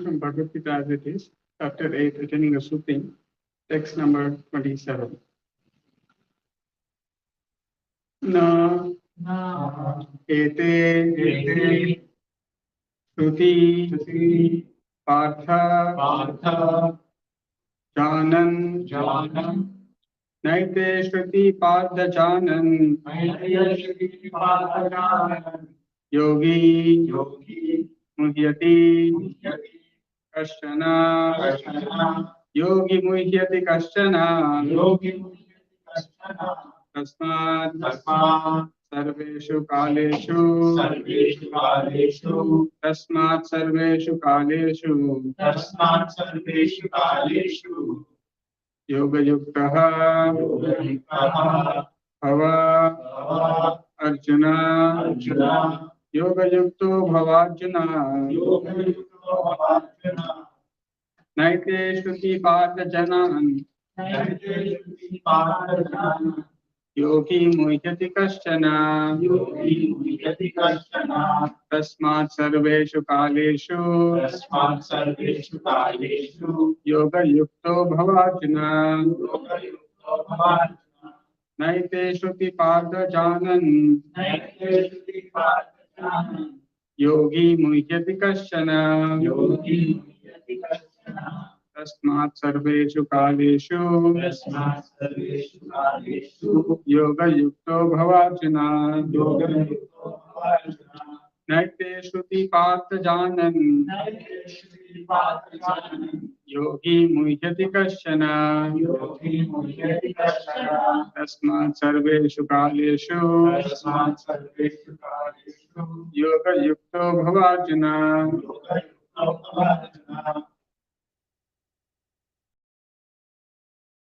reading from Bhagavad Gita as it is, chapter 8, retaining a soothing, text number 27. Na ete shruti partha janan naite shruti partha janan yogi muhyati kashana yogi muhyati kashana tasmat सर्वेषु कालेषु तस्मात् सर्वेषु कालेषु योगयुक्तः भव अर्जुन योगयुक्तो भवार्जुन नैते श्रुति पार्थ जनान् योगी मुह्यति कश्चन तस्मात् सर्वेषु कालेषु योगयुक्तो भवार्जुन नैते श्रुति पार्थ जानन् योगी मुह्यति कश्चन तस्मात् सर्वेषु कालेषु योगयुक्तो भवार्जुन नैते श्रुति पार्थ जानन् योगी मुह्यति कश्चन तस्मात् सर्वेषु कालेषु योगयुक्तो भवार्जुन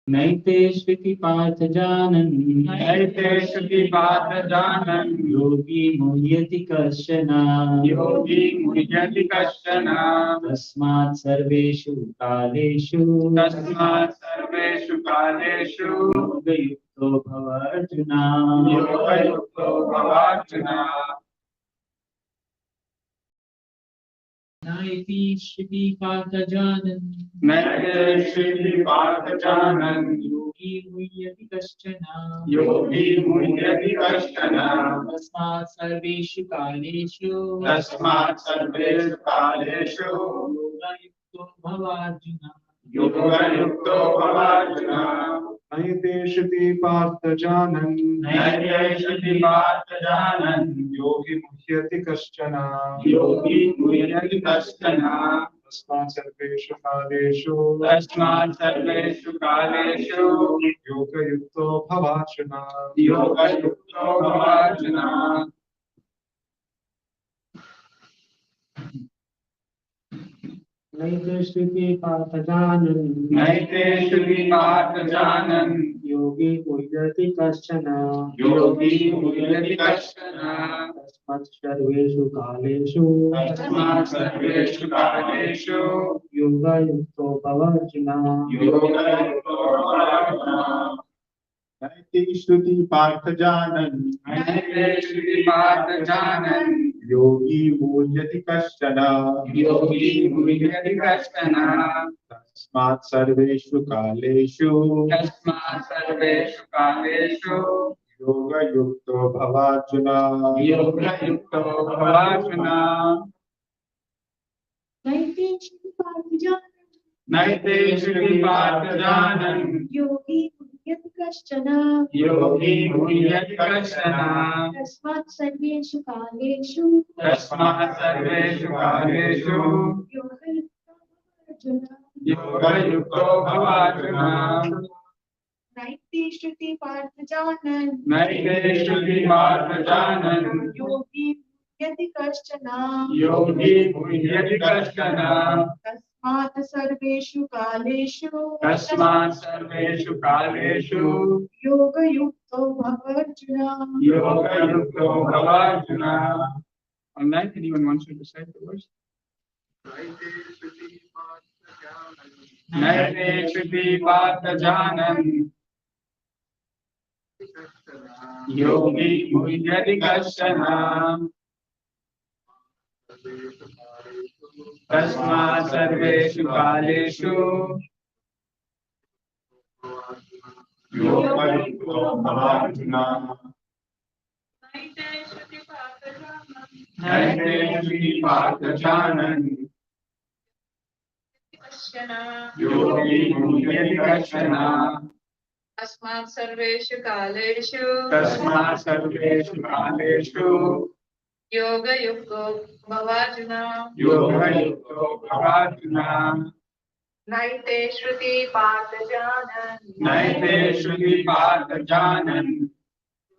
नैते श्रुति पार्थ जानन् योगी मुह्यति कश्चन तस्मात् सर्वेषु कालेषु योगयुक्तो भव अर्जुन नैते श्रुति पार्थ जानन् योगी मुह्यति कश्चन तस्मात् सर्वेषु कालेषु योगयुक्तो भवार्जुन नैते श्रुति पार्थ जानन् योगी मुह्यति कश्चन तस्मात् सर्वेषु कालेषु योगयुक्तो भवार्जुन नैते श्रुति पार्थ जानन् योगी मुह्यति कश्चन तस्मात् सर्वेषु कालेषु योगयुक्तो भवार्जुन नैते श्रुति पार्थ जानन् योगी मुह्यति कश्चन तस्मात् सर्वेषु कालेषु योगयुक्तो भवार्जुन नैते श्रुति पार्थ जानन् योगी मुह्यति कश्चन तस्मात् सर्वेषु कालेषु योगयुक्तो भवार्जुन नैते श्रुति पार्थ जानन् योगी मुह्यति कश्चन तस्मात् सर्वेषु कालेषु योगयुक्तो भवार्जुन Online, anyone wants to recite the verse? नैते श्रुति पार्थ जानन् योगी मुह्यति कश्चन तस्मात् सर्वेषु कालेषु योगयुक्तो भवार्जुन नैते श्रुति पार्थ जानन् कश्चन योगी मुह्यति कश्चन तस्मात् सर्वेषु कालेषु तस्मात् सर्वेषु कालेषु योगयुक्तो भवार्जुन योगयुक्तो भवार्जुन नैते श्रुति पार्थ जानन् नैते श्रुति पार्थ जानन्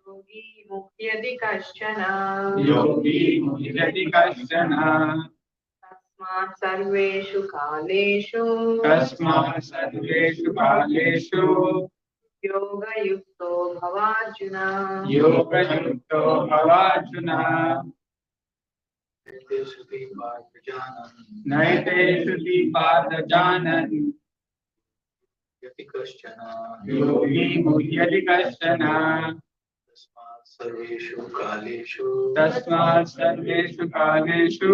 योगी मुह्यति कश्चन योगी मुह्यति कश्चन तस्मात् सर्वेषु कालेषु तस्मात् सर्वेषु कालेषु योगयुक्तो भवार्जुन योगयुक्तो भवार्जुन नैते श्रुति पार्थ जानन् योगी मुह्यति कश्चन सर्वेषु कालेषु तस्मात् सर्वेषु कालेषु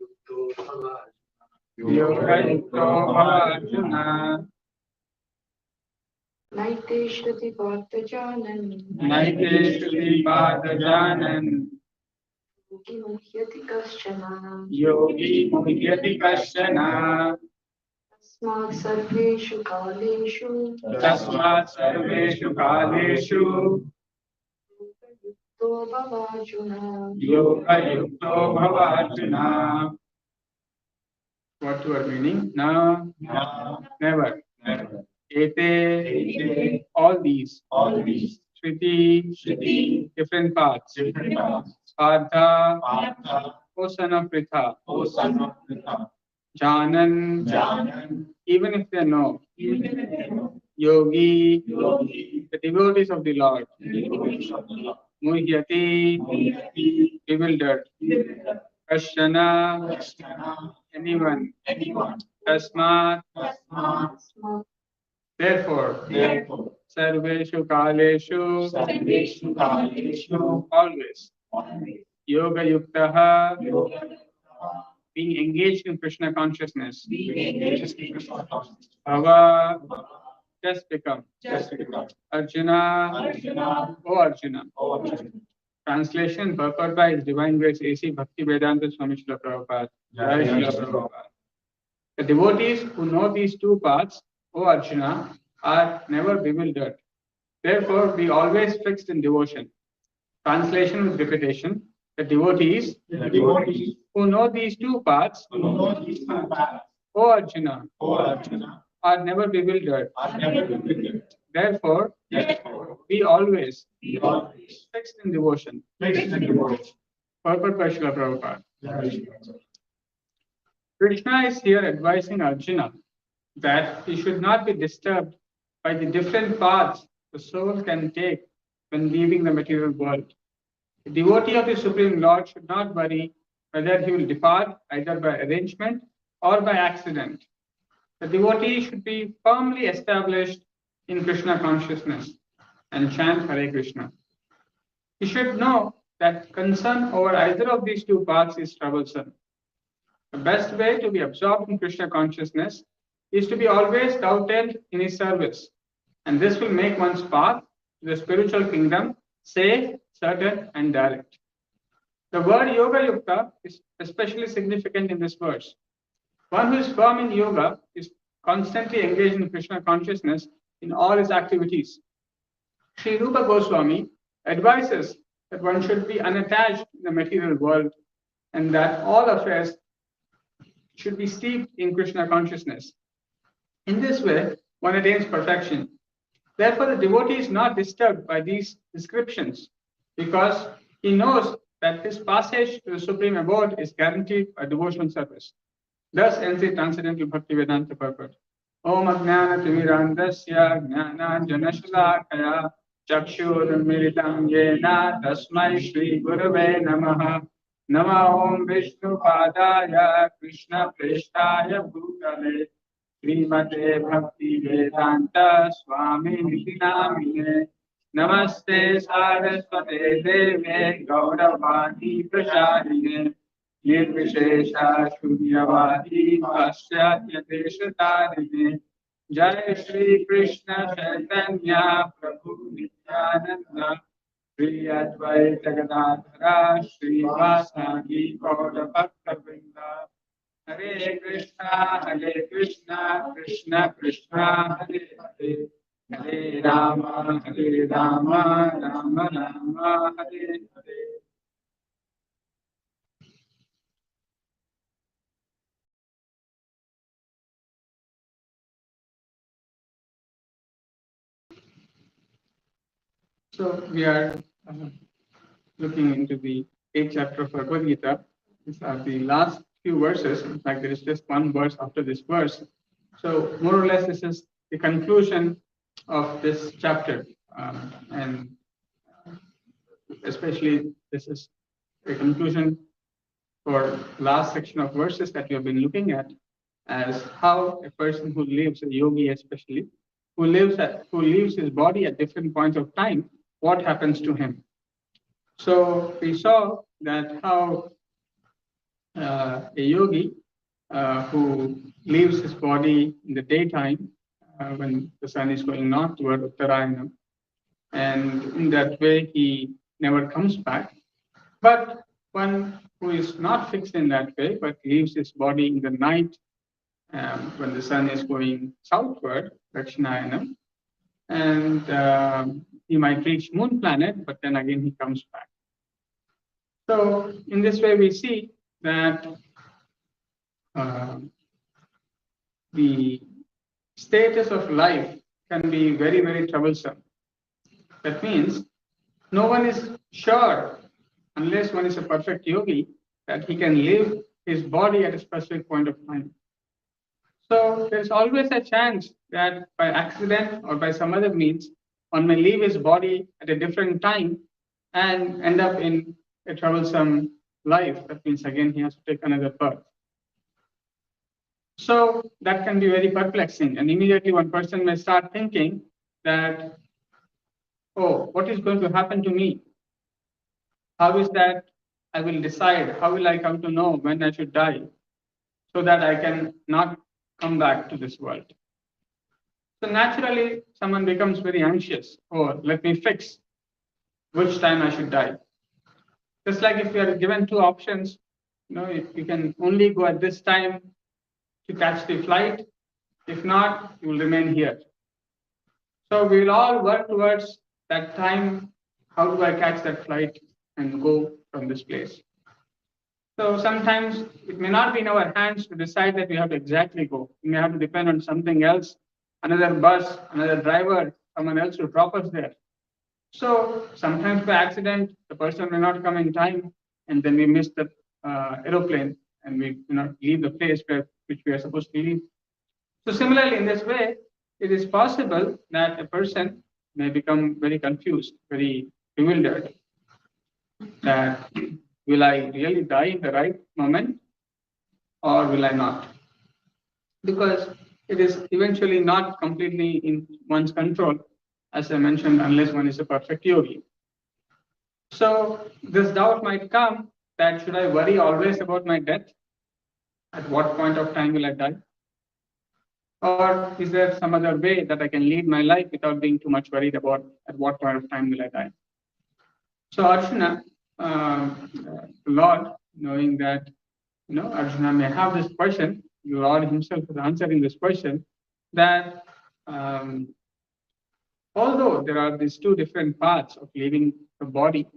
युक्तो भवार्जुन योगयुक्तो भवार्जुन नैते श्रुति पार्थ जानन् नैते श्रुति पार्थ जानन् योगी मुह्यति कश्चन योगी मुह्यति कश्चन तस्मात् सर्वेषु कालेषु तस्मात् सर्वेषु कालेषु योगयुक्तो भवार्जुन योगयुक्तो भवार्जुन What you are meaning? No, never. Ete, all these, Shruti, different paths. Partha, O son of Pritha, Janan, even if they know, Yogi, the devotees of the Lord, Muhyati, bewildered, Kashana, anyone, Tasmat, therefore, Sarveshu Kaleshu, always, Yoga Yuktaha, being engaged in Krishna consciousness, Bhava, just become, Arjuna, O Arjuna. Translation, purport by His Divine Grace A.C. Bhakti Vedanta Swami Srila Prabhupada. Jai Srila Prabhupada. The devotees who know these two paths, O Arjuna, are never bewildered. Therefore, be always fixed in devotion. Translation with repetition. The devotees who know these two paths, O Arjuna, are never bewildered. Therefore, be always fixed in devotion. Purport by Srila Prabhupada. Krishna is here advising Arjuna that he should not be disturbed by the different paths the soul can take when leaving the material world. The devotee of the Supreme Lord should not worry whether he will depart either by arrangement or by accident. The devotee should be firmly established in Krishna consciousness and chant Hare Krishna. He should know that concern over either of these two paths is troublesome. The best way to be absorbed in Krishna consciousness is to be always doubted in his service, and this will make one's path to the spiritual kingdom safe, certain, and direct. The word Yoga Yukta is especially significant in this verse. One who is firm in yoga is constantly engaged in Krishna consciousness in all his activities. Sri Rupa Goswami advises that one should be unattached in the material world and that all affairs should be steeped in Krishna consciousness. In this way, one attains perfection. Therefore, the devotee is not disturbed by these descriptions because he knows that his passage to the Supreme Abode is guaranteed by devotional service. Thus ends the Transcendental Bhakti Vedanta purport. Om Ajnana Timirandasya Jnana Janashalakaya Chakshurmilitam Yena Tasmai Shri Gurave Namaha Nama Om Vishnu Padaya Krishna Preshtaya Bhutale Srimate Bhakti Vedanta Swami Niti Namine Namaste Saraswate Deve Gauravani Prasharine Nirvishesha Shunyavadi Paschatya Deshatarine Jai Shri Krishna Chaitanya Prabhu Nityananda Shri Advaita Gadadhara Shri Vasagi Gaura Bhakta Vrinda Hare Krishna, Krishna Krishna, Hare Hare, Hare Rama, Rama Rama, Hare Hare. So we are looking into the 8th chapter of Bhagavad Gita. These are the last few verses. In fact, there is just one verse after this verse. So more or less, this is the conclusion of this chapter, and especially this is a conclusion for last section of verses that we have been looking at, as how a person who lives, a yogi especially, who leaves his body at different points of time, what happens to him. So we saw that how a yogi who leaves his body in the daytime when the sun is going northward, Uttarayana, and in that way he never comes back. But one who is not fixed in that way, but leaves his body in the night when the sun is going southward, Dakshinayana, and he might reach moon planet, but then again he comes back. So in this way we see that the status of life can be very, very troublesome. That means no one is sure, unless one is a perfect yogi, that he can leave his body at a specific point of time. So there's always a chance that by accident or by some other means, one may leave his body at a different time and end up in a troublesome life. That means again he has to take another birth. So that can be very perplexing, and immediately one person may start thinking that, oh, what is going to happen to me? How is that I will decide? How will I come to know when I should die so that I can not come back to this world? So naturally, someone becomes very anxious. Oh, let me fix which time I should die. Just like if you are given two options, you can only go at this time to catch the flight. If not, you will remain here. So we will all work towards that time. How do I catch that flight and go from this place? So sometimes it may not be in our hands to decide that we have to exactly go. We may have to depend on something else, another bus, another driver, someone else to drop us there. So sometimes by accident, the person may not come in time, and then we miss the aeroplane, and we leave the place which we are supposed to leave. So similarly, in this way, it is possible that a person may become very confused, very bewildered, that will I really die in the right moment or will I not? Because it is eventually not completely in one's control, as I mentioned, unless one is a perfect yogi. So this doubt might come that should I worry always about my death? At what point of time will I die? Or is there some other way that I can lead my life without being too much worried about at what point of time will I die? So Arjuna, the Lord, knowing that Arjuna may have this question, the Lord himself is answering this question, that although there are these two different paths of leaving the body,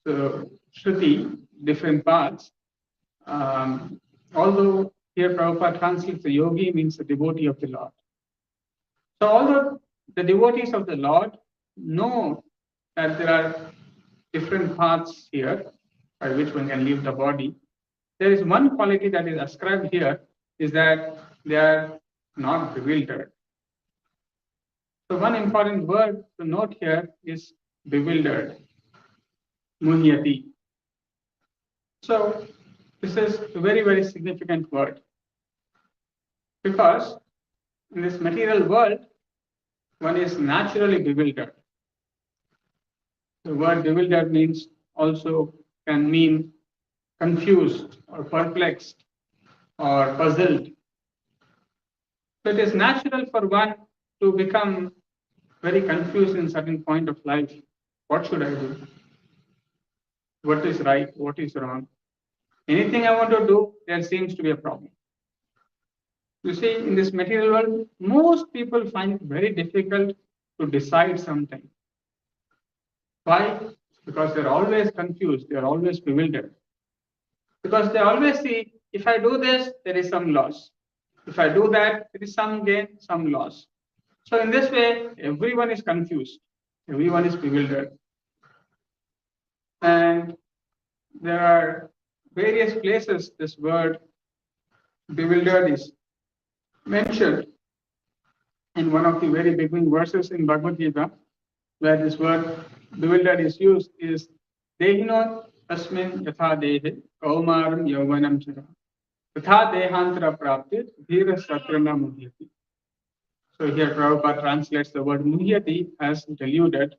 so Shruti, different paths, although here Prabhupada translates the yogi means the devotee of the Lord. So although the devotees of the Lord know that there are different paths here by which one can leave the body, there is one quality that is ascribed here, is that they are not bewildered. So one important word to note here is bewildered, munyati. So this is a very, very significant word, because in this material world, one is naturally bewildered. The word bewildered means also can mean confused or perplexed or puzzled. So it is natural for one to become very confused in certain point of life. What should I do? What is right? What is wrong? Anything I want to do, there seems to be a problem. You see, in this material world, most people find it very difficult to decide something. Why? Because they're always confused, they're always bewildered. Because they always see, if I do this, there is some loss. If I do that, there is some gain, some loss. So in this way, everyone is confused, everyone is bewildered. And there are various places this word bewildered is mentioned. In one of the very beginning verses in Bhagavad Gita, where this word bewildered is used, is Dehino Asmin Yatha Dehe Kaumaram Yauvanam Chara Yatha Dehantara Prapti Dhira Satrana Muhyati. So here Prabhupada translates the word Muhyati as deluded,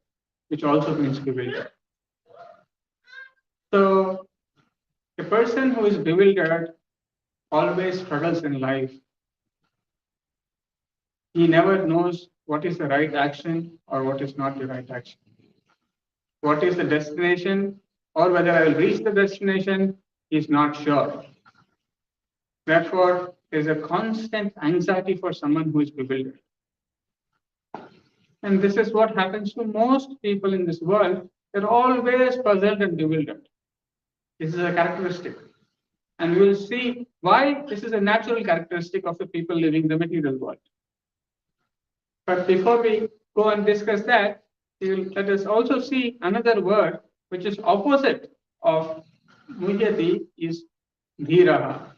which also means bewildered. So a person who is bewildered always struggles in life. He never knows what is the right action or what is not the right action. What is the destination or whether I will reach the destination, he is not sure. Therefore, there is a constant anxiety for someone who is bewildered. And this is what happens to most people in this world. They're always puzzled and bewildered. This is a characteristic. And we will see why this is a natural characteristic of the people living in the material world. But before we go and discuss that, let us also see another word which is opposite of muhyati is dhiraha,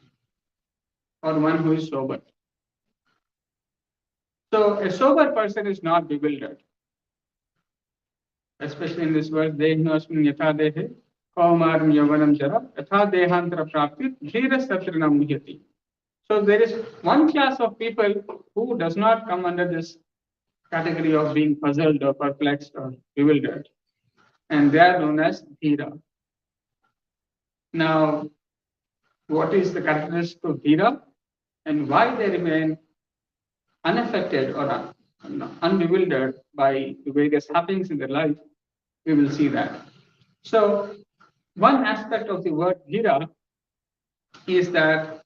or one who is sober. So a sober person is not bewildered. Especially in this verse, Dehinosmin yatha dehe kaumaram yauvanam jara yatha dehantara prapti dhira satrana muhyati. So there is one class of people who does not come under this category of being puzzled or perplexed or bewildered, and they are known as dhira. Now, what is the characteristic of dhira and why they remain unaffected or unbewildered by the various happenings in their life? We will see that. So, one aspect of the word dhira is that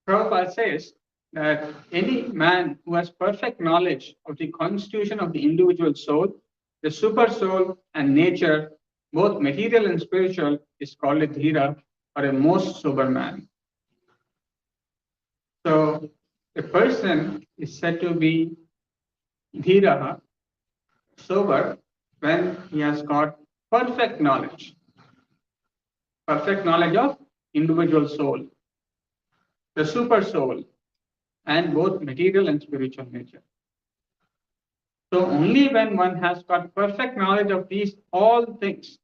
Prabhupada says that any man who has perfect knowledge of the constitution of the individual soul, the super soul and nature, both material and spiritual, is called a dhira, or a most sober man. So a person is said to be dhira, sober, when he has got perfect knowledge of individual soul, the super soul, and both material and spiritual nature. So only when one has got perfect knowledge of these all things,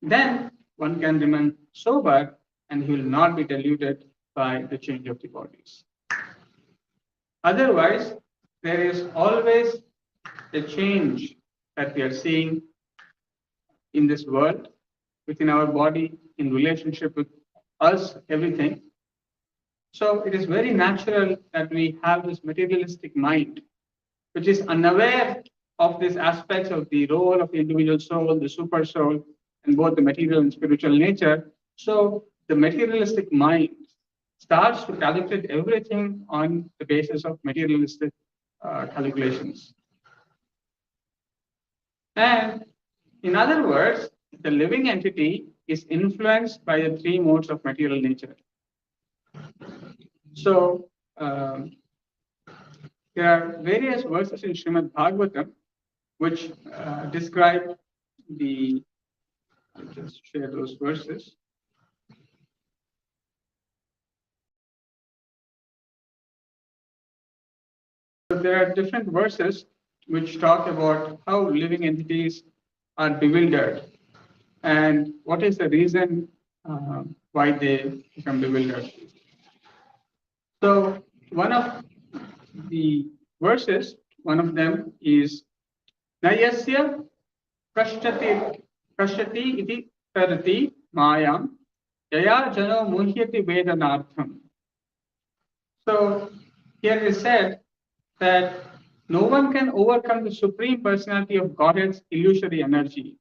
then one can remain sober and he will not be deluded by the change of the bodies. Otherwise, there is always a change that we are seeing in this world, within our body, in relationship with us, everything. So it is very natural that we have this materialistic mind, which is unaware of these aspects of the role of the individual soul, the super soul, and both the material and spiritual nature. So the materialistic mind starts to calculate everything on the basis of materialistic calculations. And in other words, the living entity is influenced by the three modes of material nature. So there are various verses in Srimad Bhagavatam which describe the. I'll just share those verses. So there are different verses which talk about how living entities are bewildered and what is the reason why they become bewildered. So one of the verses. One of them is Nayasya Kashyati iti tarati mayam yaya jano muhyati vedanartham. So here it is said that no one can overcome the Supreme Personality of Godhead's illusory energy,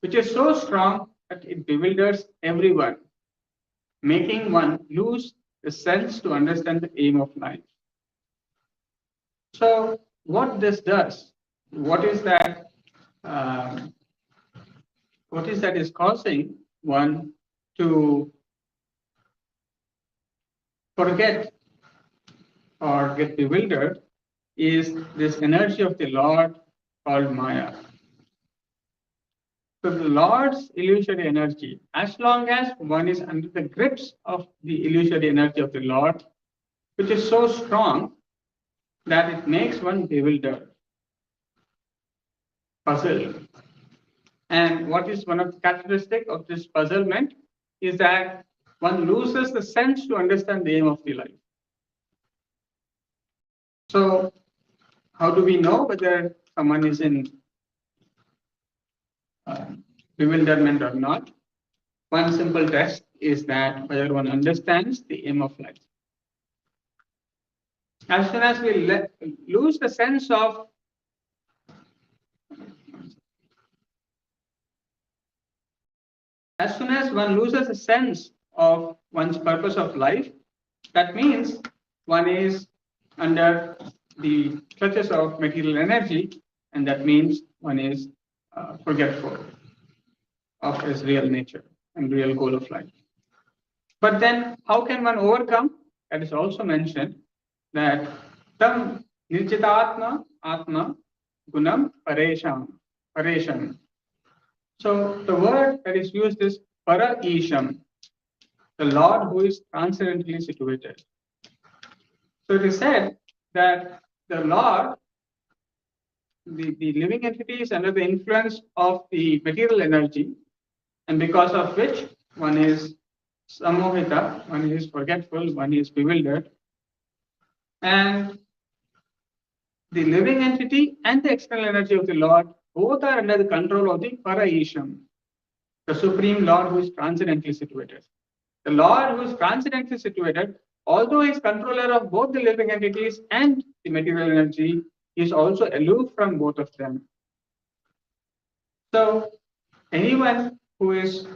which is so strong that it bewilders everyone, making one lose the sense to understand the aim of life. So, what this does, what is that? What is that is causing one to forget or get bewildered is this energy of the Lord called Maya. So the Lord's illusory energy, as long as one is under the grips of the illusory energy of the Lord, which is so strong that it makes one bewildered, puzzled. And what is one of the characteristics of this puzzlement is that one loses the sense to understand the aim of the life. So, how do we know whether someone is in bewilderment or not? One simple test is that whether one understands the aim of life. As soon as we lose the sense of as soon as one loses a sense of one's purpose of life, that means one is under the clutches of material energy, and that means one is forgetful of his real nature and real goal of life. But then, how can one overcome? That is also mentioned that tam nirjitatma atma gunam paresham. So the word that is used is para isham, the Lord who is transcendently situated. So it is said that the Lord, the living entity is under the influence of the material energy, and because of which one is samohita, one is forgetful, one is bewildered. And the living entity and the external energy of the Lord both are under the control of the Paraisham, the Supreme Lord who is transcendently situated. The Lord who is transcendently situated, although he is controller of both the living entities and the material energy, is also aloof from both of them. So, anyone who is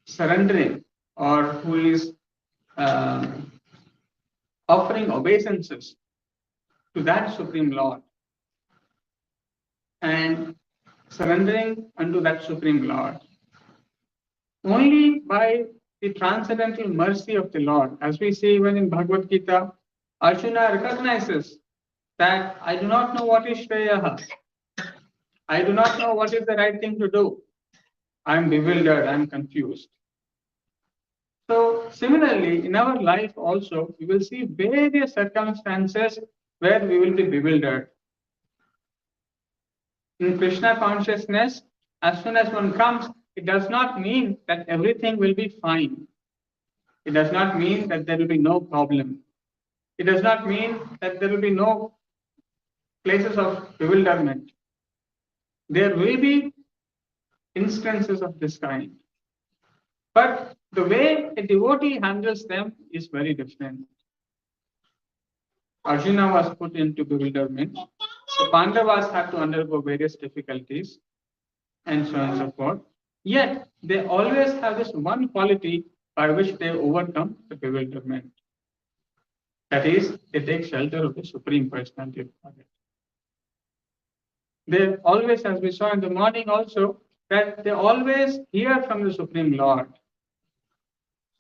surrendering or who is offering obeisances to that Supreme Lord and surrendering unto that Supreme Lord, only by the transcendental mercy of the Lord, as we see even in Bhagavad Gita, Arjuna recognizes that I do not know what is Shreyaha. I do not know what is the right thing to do. I am bewildered, I am confused. So, similarly, in our life also, we will see various circumstances where we will be bewildered. In Krishna consciousness, as soon as one comes, it does not mean that everything will be fine. It does not mean that there will be no problem. It does not mean that there will be no places of bewilderment. There will be instances of this kind. But the way a devotee handles them is very different. Arjuna was put into bewilderment. The Pandavas had to undergo various difficulties and so on and so forth. Yet, they always have this one quality by which they overcome the bewilderment. That is, they take shelter of the Supreme Personality of Godhead. They always, as we saw in the morning also, that they always hear from the Supreme Lord.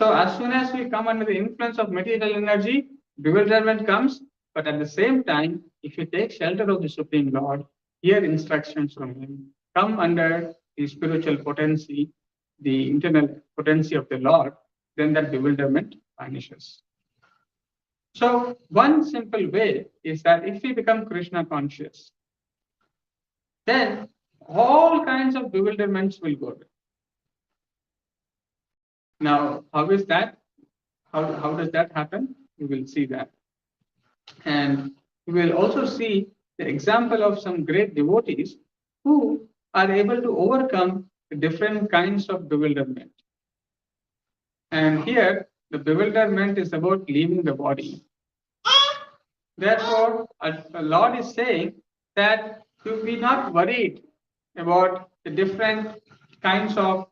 So as soon as we come under the influence of material energy, bewilderment comes, but at the same time, if you take shelter of the Supreme Lord, hear instructions from Him, come under the spiritual potency, the internal potency of the Lord, then that bewilderment vanishes. So one simple way is that if we become Krishna conscious, then all kinds of bewilderments will go away. Now, how is that? How does that happen? We will see that. And we will also see the example of some great devotees who are able to overcome different kinds of bewilderment. And here, the bewilderment is about leaving the body. Therefore, a Lord is saying that to be not worried about the different kinds of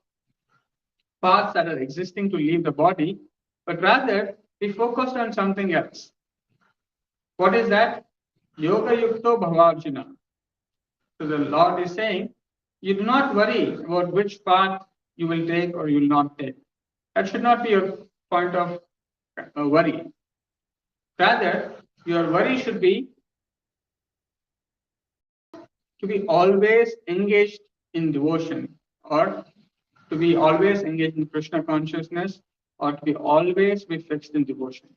paths that are existing to leave the body, but rather be focused on something else. What is that? Yoga Yukto Bhavarjuna. So the Lord is saying, you do not worry about which path you will take or you will not take. That should not be your point of worry. Rather, your worry should be to be always engaged in devotion, or to be always engaged in Krishna consciousness, or to be always be fixed in devotion.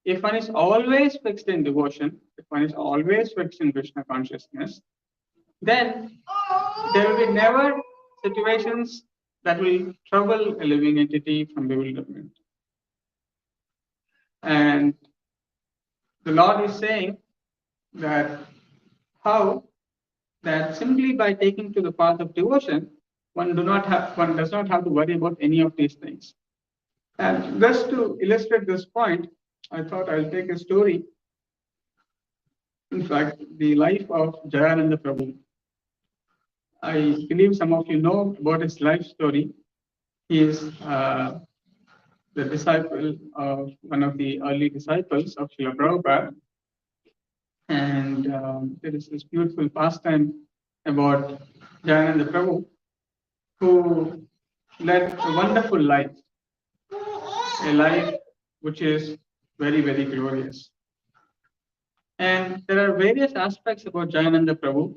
If one is always fixed in devotion, if one is always fixed in Krishna consciousness, then there will be never situations that will trouble a living entity from bewilderment. And the Lord is saying that how that simply by taking to the path of devotion, one does not have to worry about any of these things. And just to illustrate this point, I thought I'll take a story. In fact, the life of Jayananda Prabhu. I believe some of you know about his life story. He is the disciple of one of the early disciples of Srila Prabhupada. And there is this beautiful pastime about Jayananda Prabhu, who led a wonderful life, a life which is very, very glorious. And there are various aspects about Jayananda Prabhu.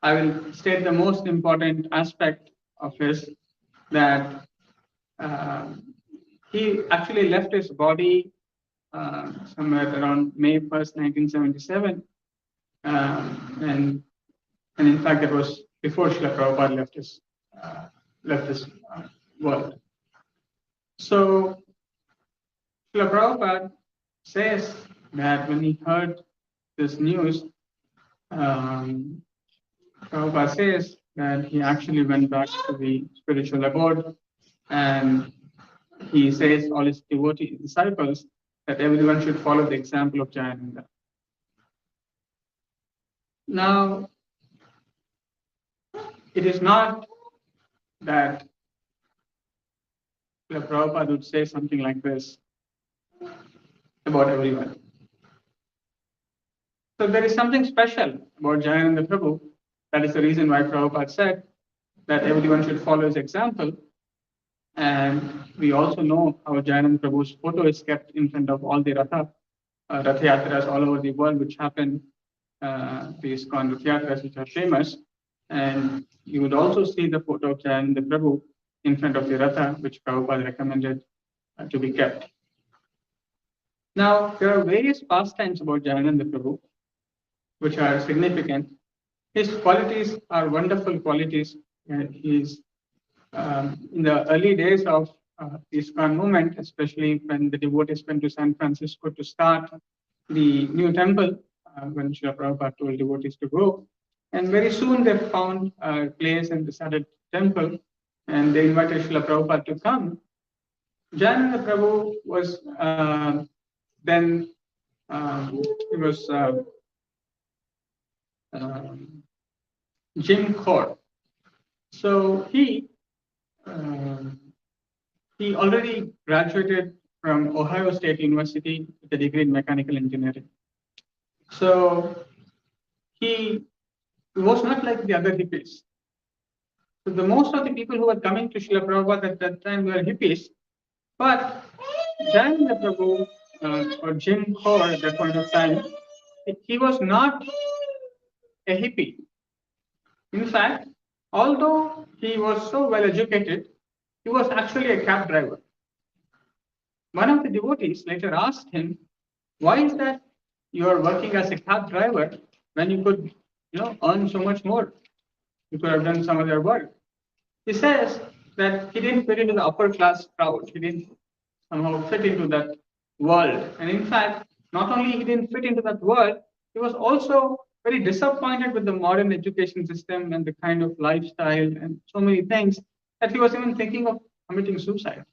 I will state the most important aspect of his, that he actually left his body somewhere around May 1st, 1977. And in fact, it was before Srila Prabhupada left this world. So Srila Prabhupada says that when he heard this news, Prabhupada says that he actually went back to the spiritual abode, and he says all his devotee disciples that everyone should follow the example of Jayananda. Now, it is not that Prabhupada would say something like this about everyone. So there is something special about Jayananda Prabhu. That is the reason why Prabhupada said that everyone should follow his example. And we also know how Jayananda Prabhu's photo is kept in front of all the Ratha Yatras all over the world, which happen, these Rath Yatras which are famous. And you would also see the photo of Jayananda Prabhu in front of the Ratha, which Prabhupada recommended to be kept. Now, there are various pastimes about Jayananda Prabhu which are significant. His qualities are wonderful qualities. He's in the early days of the ISKCON movement, especially when the devotees went to San Francisco to start the new temple, when Srila Prabhupada told devotees to go. And very soon they found a place and they started temple, and they invited Srila Prabhupada to come. Jayananda Prabhu was then, he was Jim Core. So he already graduated from Ohio State University with a degree in mechanical engineering. So he was not like the other hippies. So the most of the people who were coming to Srila Prabhupada at that time were hippies, but Jayananda Prabhu or Jim Core at that point of time, he was not a hippie. In fact, although he was so well educated, he was actually a cab driver. One of the devotees later asked him, "Why is that you are working as a cab driver when you could, earn so much more? You could have done some other work." He says that he didn't fit into the upper class crowd. He didn't somehow fit into that world. And in fact, not only he didn't fit into that world, he was also very disappointed with the modern education system and the kind of lifestyle and so many things that he was even thinking of committing suicide.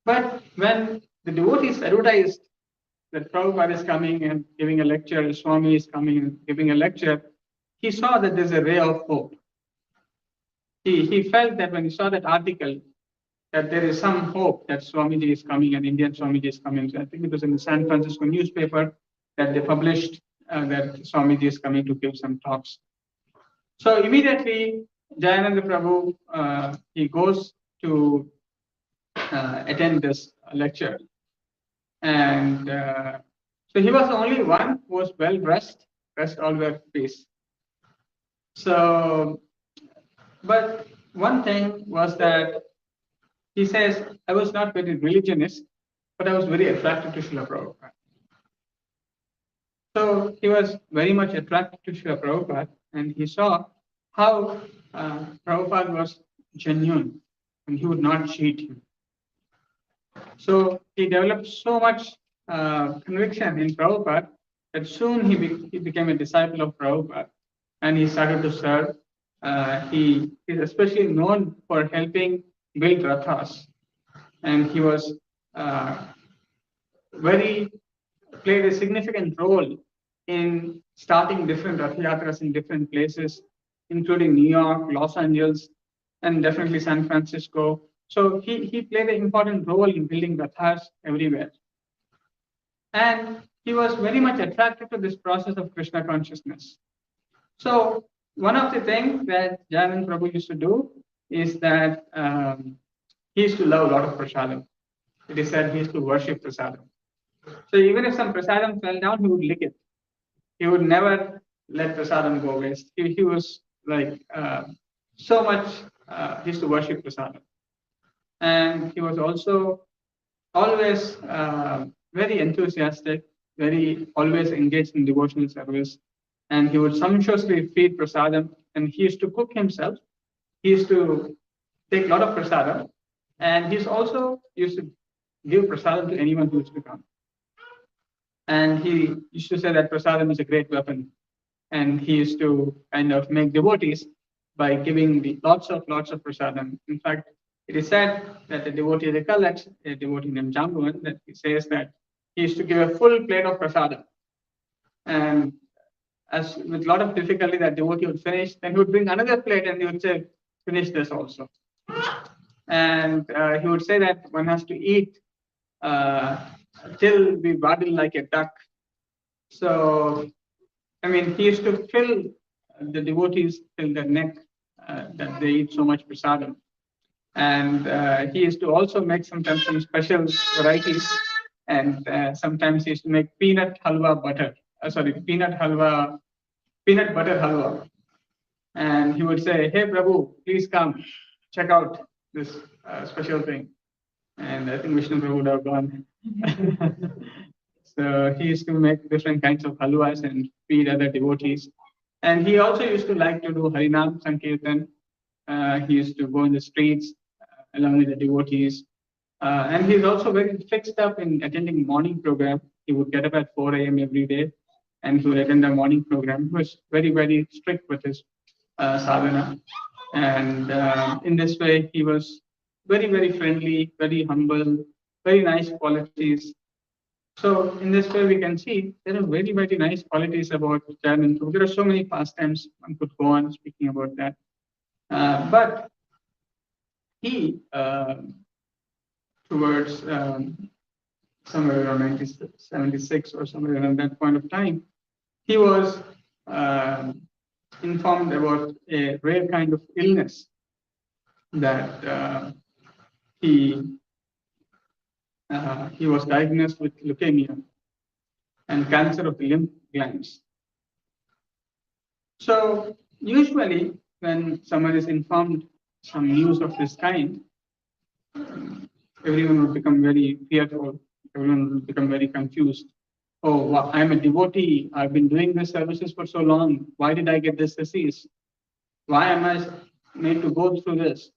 But when the devotees advertised that Prabhupada is coming and giving a lecture, Swami is coming and giving a lecture, he saw that there's a ray of hope. He felt that when he saw that article, that there is some hope that Swamiji is coming and Indian Swamiji is coming. So I think it was in the San Francisco newspaper that they published that Swamiji is coming to give some talks. So immediately, Jayananda Prabhu, he goes to attend this lecture. And so he was the only one who was well dressed, rest all were face. So, but one thing was that he says, I was not very religionist, but I was very attracted to Srila Prabhupada. So he was very much attracted to Srila Prabhupada, and he saw how Prabhupada was genuine and he would not cheat him. So he developed so much conviction in Prabhupada that soon he became a disciple of Prabhupada and he started to serve. He is especially known for helping build rathas, and he was played a significant role in starting different rath yatras in different places, including New York, Los Angeles, and definitely San Francisco. So he played an important role in building rathas everywhere. And he was very much attracted to this process of Krishna consciousness. So one of the things that Jayanand Prabhu used to do is that he used to love a lot of prasadam. It is said he used to worship prasadam. So even if some prasadam fell down, he would lick it. He would never let prasadam go waste. He was like so much, he used to worship prasadam. And he was also always very enthusiastic, always engaged in devotional service. And he would sumptuously feed prasadam, and he used to cook himself. He used to take a lot of prasadam, and he's also used to give prasadam to anyone who used to come. And he used to say that prasadam is a great weapon, and he used to kind of make devotees by giving lots of prasadam. In fact, it is said that the devotee recollects, a devotee named Jambuvan, that he says that he used to give a full plate of prasadam. And as with a lot of difficulty, that devotee would finish, then he would bring another plate and he would say, finish this also. And he would say that one has to eat till we waddle like a duck. So, I mean, he used to fill the devotees till their neck that they eat so much prasadam. And he used to also make sometimes some special varieties. And sometimes he used to make peanut butter halwa. And he would say, hey, Prabhu, please come, check out this special thing. And I think Vishnu Prabhu would have gone. So he used to make different kinds of halwas and feed other devotees. And he also used to like to do Harinam Sankirtan. He used to go in the streets along with the devotees. And he's also very fixed up in attending morning program. He would get up at 4 a.m. every day and he would attend the morning program. He was very, very strict with his sadhana. And in this way, he was very, very friendly, very humble, very nice qualities. So in this way, we can see there are very, very nice qualities about Jayanand Prabhu. There are so many pastimes one could go on speaking about that. But he, towards somewhere around 1976 or somewhere around that point of time, he was informed about a rare kind of illness that he was diagnosed with leukemia and cancer of the lymph glands. So usually when someone is informed some news of this kind, everyone would become very fearful. Everyone would become very confused. Oh, I'm a devotee. I've been doing this services for so long. Why did I get this disease? Why am I made to go through this?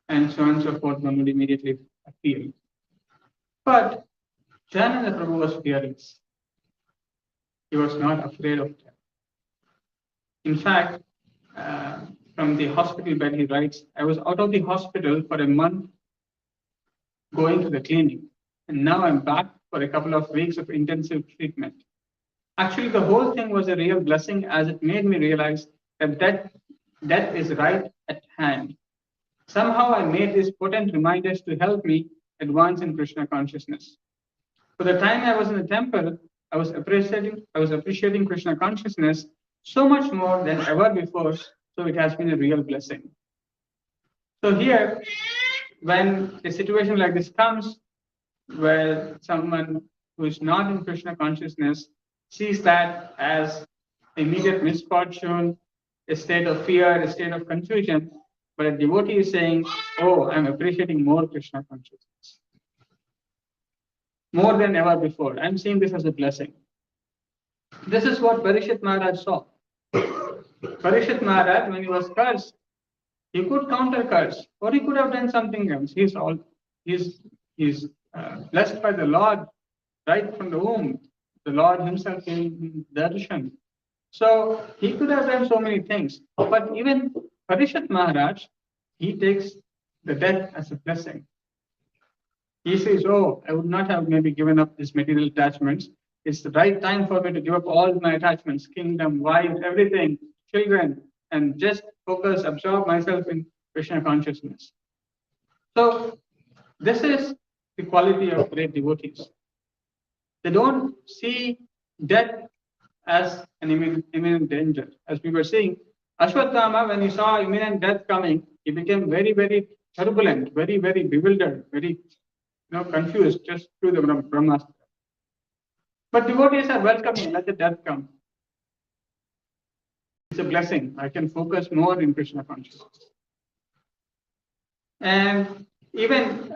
And so on and so forth, one would immediately feel. But Jayananda Prabhu was fearless. He was not afraid of death. In fact, from the hospital bed, he writes, I was out of the hospital for a month going to the clinic, and now I'm back for a couple of weeks of intensive treatment. Actually, the whole thing was a real blessing as it made me realize that death is right at hand. Somehow I made these potent reminders to help me advance in Krishna consciousness. For the time I was in the temple, I was appreciating Krishna consciousness so much more than ever before, so it has been a real blessing. So here, when a situation like this comes, where someone who is not in Krishna consciousness sees that as immediate misfortune, a state of fear, a state of confusion, but a devotee is saying, oh, I'm appreciating more Krishna consciousness. More than ever before. I'm seeing this as a blessing. This is what Parishit Maharaj saw. Parishit Maharaj, when he was cursed, he could counter curse, or he could have done something else. He's blessed by the Lord right from the womb. The Lord himself gave him darshan. So he could have done so many things. But even Parishit Maharaj, he takes the death as a blessing. He says, oh, I would not have maybe given up these material attachments. It's the right time for me to give up all my attachments, kingdom, wife, everything, children, and just focus, absorb myself in Krishna consciousness. So this is the quality of great devotees. They don't see death as an imminent danger. As we were saying, Ashwatthama, when he saw imminent death coming, he became very, very turbulent, very, very bewildered, very confused just through the Brahmastra. But devotees are welcoming, let the death come. It's a blessing. I can focus more in Krishna consciousness. And even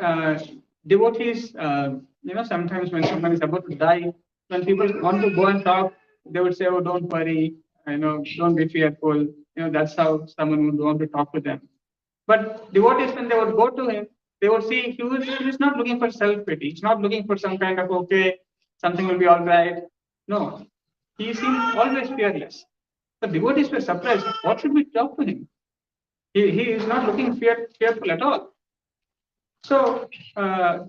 devotees, sometimes when someone is about to die, when people want to go and talk, they would say, oh, don't worry, don't be fearful. That's how someone would want to talk to them. But devotees, when they would go to him, they would see he was not looking for self-pity. He's not looking for some kind of, okay, something will be all right. No, he seemed always fearless. The devotees were surprised. What should we talk to him? He is not looking fearful at all. So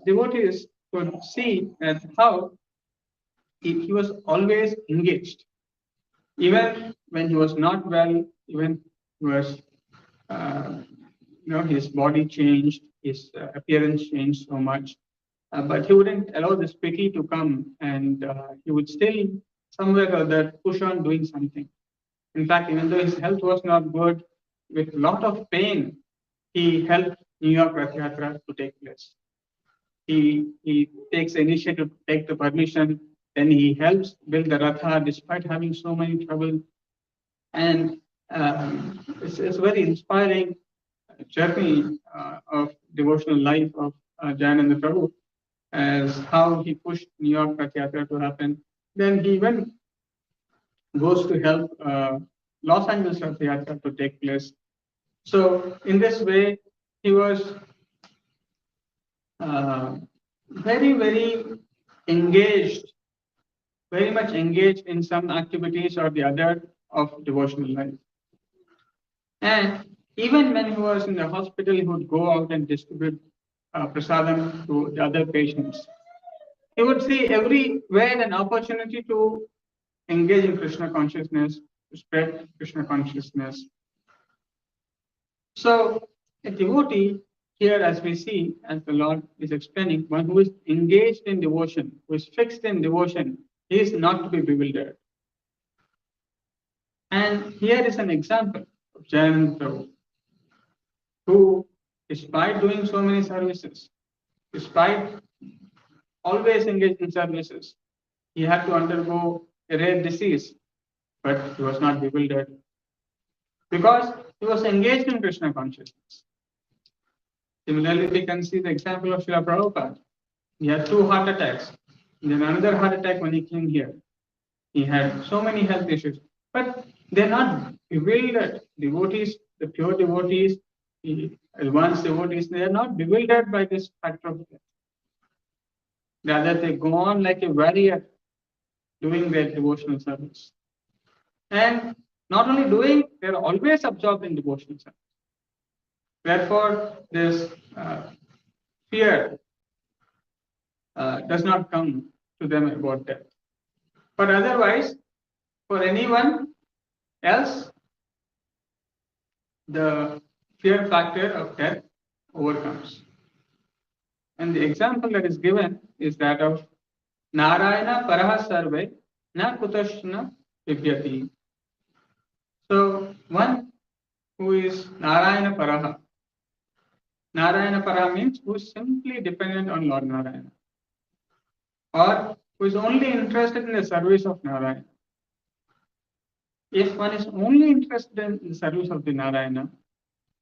devotees could see how he was always engaged. Even when he was not well, even he was, his body changed, his appearance changed so much. But he wouldn't allow this pity to come, and he would still somewhere or other push on doing something. In fact, even though his health was not good, with a lot of pain, he helped New York Rath Yatra to take place. He takes the initiative to take the permission, then he helps build the Ratha despite having so many trouble. And it's a very inspiring journey of devotional life of Jayananda Prabhu, as how he pushed New York Rath Yatra to happen. Then he even goes to help Los Angeles Rath Yatra to take place. So in this way, he was very, very engaged, very much engaged in some activities or the other of devotional life. And even when he was in the hospital, he would go out and distribute prasadam to the other patients. He would see everywhere an opportunity to engage in Krishna consciousness, to spread Krishna consciousness. So a devotee here, as we see, as the Lord is explaining, one who is engaged in devotion, who is fixed in devotion, he is not to be bewildered. And here is an example of Jayananda Prabhu, who, despite doing so many services, despite always engaged in services, he had to undergo a rare disease, but he was not bewildered because he was engaged in Krishna consciousness. Similarly, we can see the example of Srila Prabhupada. He had 2 heart attacks, and then another heart attack when he came here. He had so many health issues, but they're not bewildered. Devotees, the pure devotees, the advanced devotees, they are not bewildered by this factor of death. Rather, they go on like a warrior doing their devotional service. And not only doing, they are always absorbed in devotional service. Therefore, this fear does not come to them about death. But otherwise, for anyone else, the fear factor of death overcomes. And the example that is given is that of Narayana Paraha Sarve Na Kutashna Vibyati. So, one who is Narayana Paraha. Narayana Paraha means who is simply dependent on Lord Narayana, or who is only interested in the service of Narayana. If one is only interested in the service of the Narayana,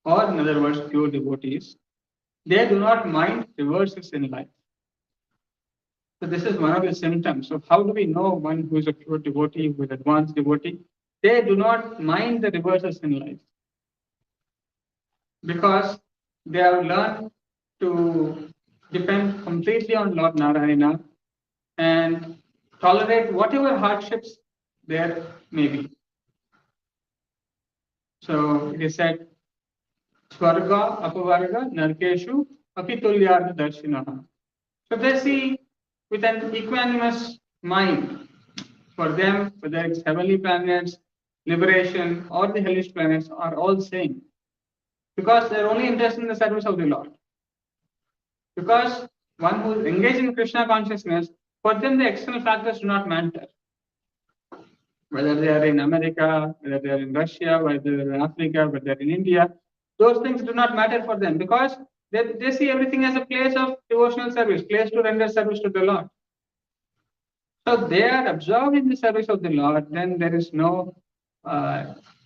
or in other words, pure devotees, they do not mind reverses in life. So this is one of the symptoms. So how do we know one who is a pure devotee, who is advanced devotee? They do not mind the reverses in life, because they have learned to depend completely on Lord Narayana and tolerate whatever hardships there may be. So it is said, Swarga, Apavarga, Narkeshu, Apitulyartha Darshinaha. So they see with an equanimous mind. For them, whether it's heavenly planets, liberation, or the hellish planets are all same. Because they're only interested in the service of the Lord. Because one who is engaged in Krishna consciousness, for them the external factors do not matter. Whether they are in America, whether they are in Russia, whether they are in Africa, whether they are in India, those things do not matter for them, because they see everything as a place of devotional service, place to render service to the Lord. So they are absorbed in the service of the Lord, then there is no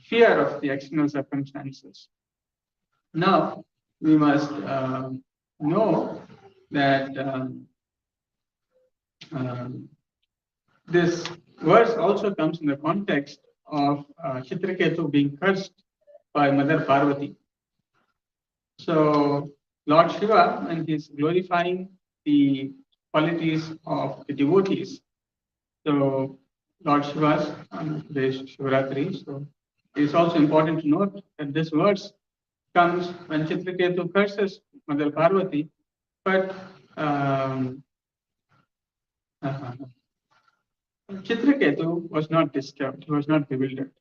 fear of the external circumstances. Now, we must know that this verse also comes in the context of Chitraketu being cursed by Mother Parvati. So, Lord Shiva, when he is glorifying the qualities of the devotees, so Lord Shiva's on today's Shivaratri, so it is also important to note that this verse comes when Chitraketu curses Mother Parvati, but Chitraketu was not disturbed, he was not bewildered.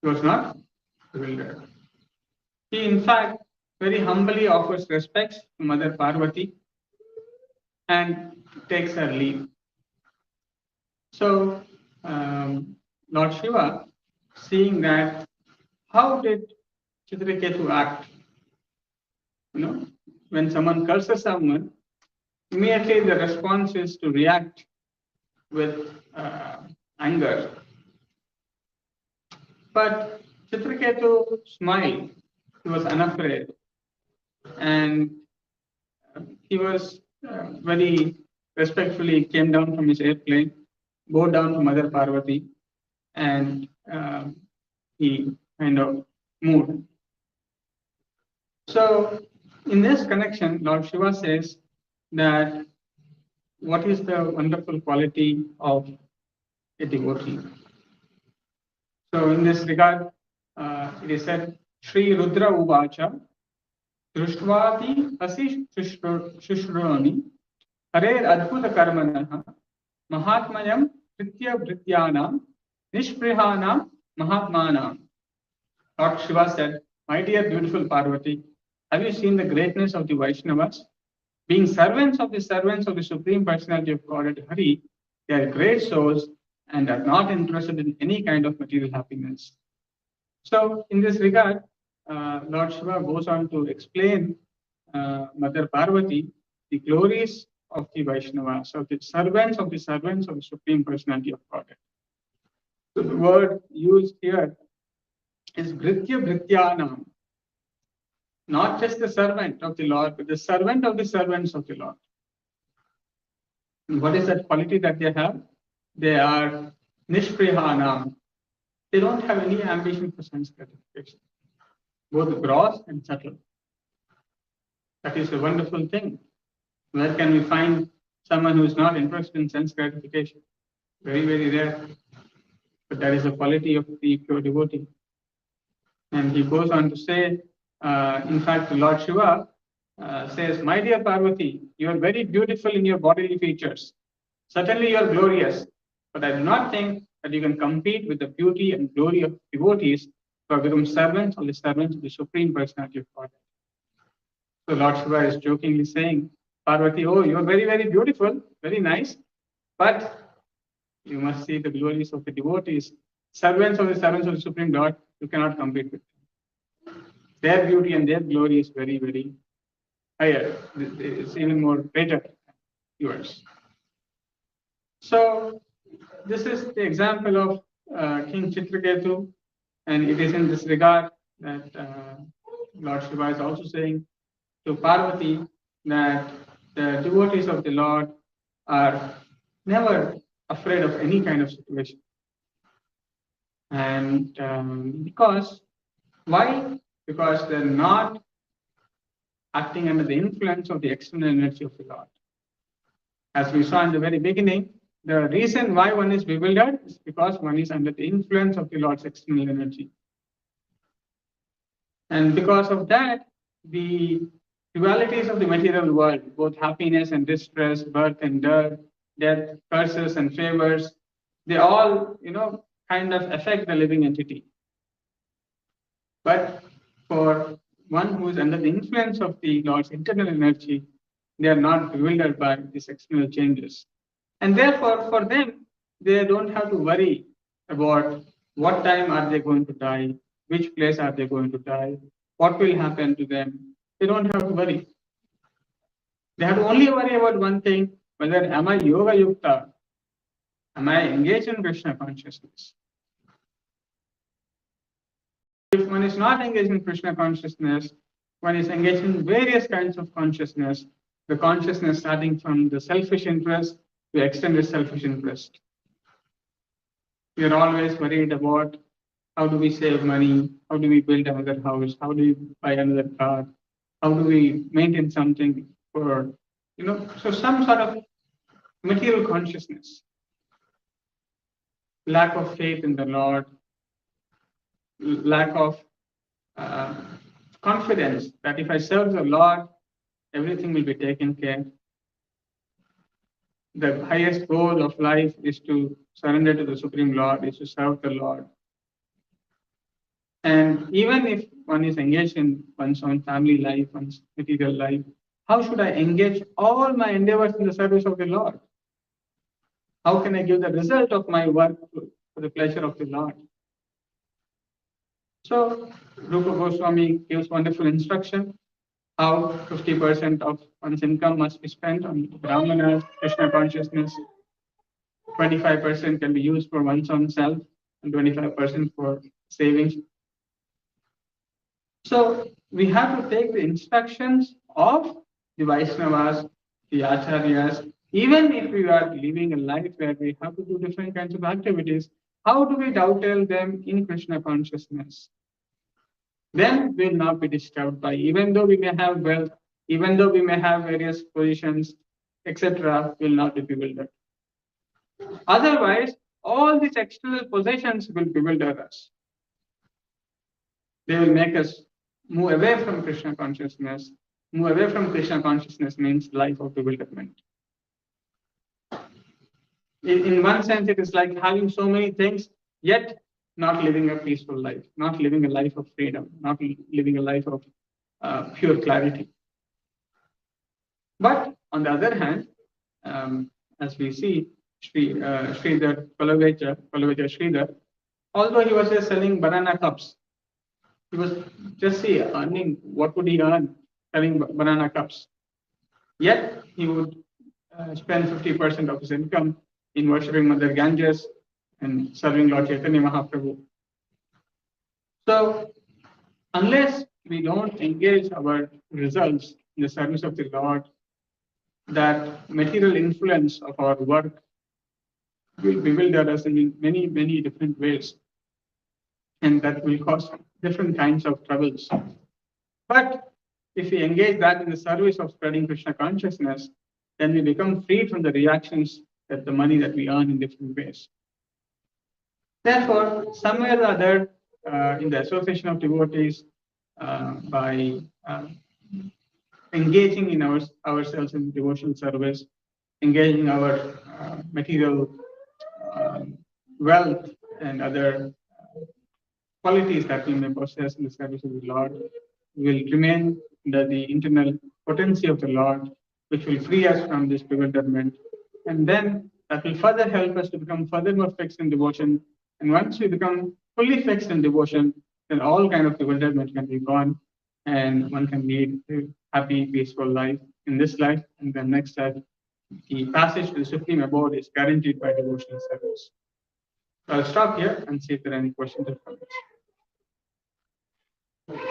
He was not bewildered. He, in fact, very humbly offers respects to Mother Parvati and takes her leave. So, Lord Shiva, seeing that, how did Chitraketu act? When someone curses someone, immediately the response is to react with anger. But Chitraketu smiled. He was unafraid, and he was very respectfully came down from his airplane, bowed down to Mother Parvati, and he kind of moved. So, in this connection, Lord Shiva says that what is the wonderful quality of a devotee? So, in this regard, it is said, Sri Rudra Uvacha, Drustvati Asi Shushroni, Harer Adbhuta Karmanaha, Mahatmayam Pritya Brityanam, Nishprihanam Mahatmanam. Lord Shiva said, my dear beautiful Parvati, have you seen the greatness of the Vaishnavas? Being servants of the Supreme Personality of Godhead Hari, they are great souls and are not interested in any kind of material happiness. So, in this regard, Lord Shiva goes on to explain Mother Parvati, the glories of the Vaishnavas, of the servants of the Supreme Personality of Godhead. So, the word used here is Bhritya Bhrityanam. Not just the servant of the Lord, but the servant of the servants of the Lord. And what is that quality that they have? They are Nishprihanam. They don't have any ambition for sense gratification, both gross and subtle. That is a wonderful thing. Where can we find someone who is not interested in sense gratification. Very, very rare. But that is the quality of the pure devotee. And he goes on to say, in fact, Lord Shiva says, "My dear Parvati, you are very beautiful in your bodily features. Certainly you are glorious, but I do not think that you can compete with the beauty and glory of devotees who have become servants or the servants of the Supreme Personality of Godhead." So Lord Shiva is jokingly saying, Parvati, oh, you are very, very beautiful, very nice, but you must see the glories of the devotees, servants of the Supreme Lord, you cannot compete with them. Their beauty and their glory is very, very higher. It's even more greater than yours. So this is the example of King Chitraketu, and it is in this regard that Lord Shiva is also saying to Parvati that the devotees of the Lord are never afraid of any kind of situation. And because, why? Because they're not acting under the influence of the external energy of the Lord. As we saw in the very beginning, the reason why one is bewildered is because one is under the influence of the Lord's external energy. And because of that, the dualities of the material world, both happiness and distress, birth and death, curses and favors, they all, kind of affect the living entity. But for one who is under the influence of the Lord's internal energy, they are not bewildered by these external changes. And therefore, for them, they don't have to worry about what time are they going to die, which place are they going to die, what will happen to them. They don't have to worry. They have to only worry about one thing, whether am I yoga yukta? Am I engaged in Krishna consciousness? If one is not engaged in Krishna consciousness, one is engaged in various kinds of consciousness, the consciousness starting from the selfish interest to extended selfish interest. We are always worried about how do we save money, how do we build another house, how do we buy another car, how do we maintain something for, so some sort of material consciousness, lack of faith in the Lord, lack of confidence that if I serve the Lord, everything will be taken care. The highest goal of life is to surrender to the Supreme Lord, is to serve the Lord. And even if one is engaged in one's own family life, one's material life, how should I engage all my endeavors in the service of the Lord? How can I give the result of my work for the pleasure of the Lord? So Rupa Goswami gives wonderful instruction how 50% of one's income must be spent on Brahmana, Krishna consciousness, 25% can be used for one's own self, and 25% for savings. So we have to take the instructions of the Vaishnavas, the Acharyas, even if we are living a life where we have to do different kinds of activities, how do we dovetail them in Krishna consciousness? Then we will not be disturbed by, even though we may have wealth, even though we may have various positions, etc., we will not be bewildered. Otherwise, all these external possessions will bewilder us. They will make us move away from Krishna consciousness. Move away from Krishna consciousness means life of bewilderment. In one sense, it is like having so many things, yet not living a peaceful life, not living a life of freedom, not living a life of pure clarity. But on the other hand, as we see, Sridhar Palaveja Sridhar, although he was just selling banana cups, he was just earning, what would he earn selling banana cups? Yet he would spend 50% of his income in worshipping Mother Ganges and serving Lord Chaitanya Mahaprabhu. So unless we don't engage our results in the service of the Lord, that material influence of our work will bewilder us in many, many different ways. And that will cause different kinds of troubles. But if we engage that in the service of spreading Krishna consciousness, then we become freed from the reactions that the money that we earn in different ways. Therefore, somewhere or other, in the association of devotees, by engaging in ourselves in devotional service, engaging our material wealth and other qualities that we may possess in the service of the Lord, will remain under the internal potency of the Lord, which will free us from this bewilderment. And then that will further help us to become further more fixed in devotion. And once we become fully fixed in devotion, then all kind of bewilderment can be gone, and one can lead a happy, peaceful life in this life and the next life. The passage to the supreme abode is guaranteed by devotional service. So I'll stop here and see if there are any questions or comments.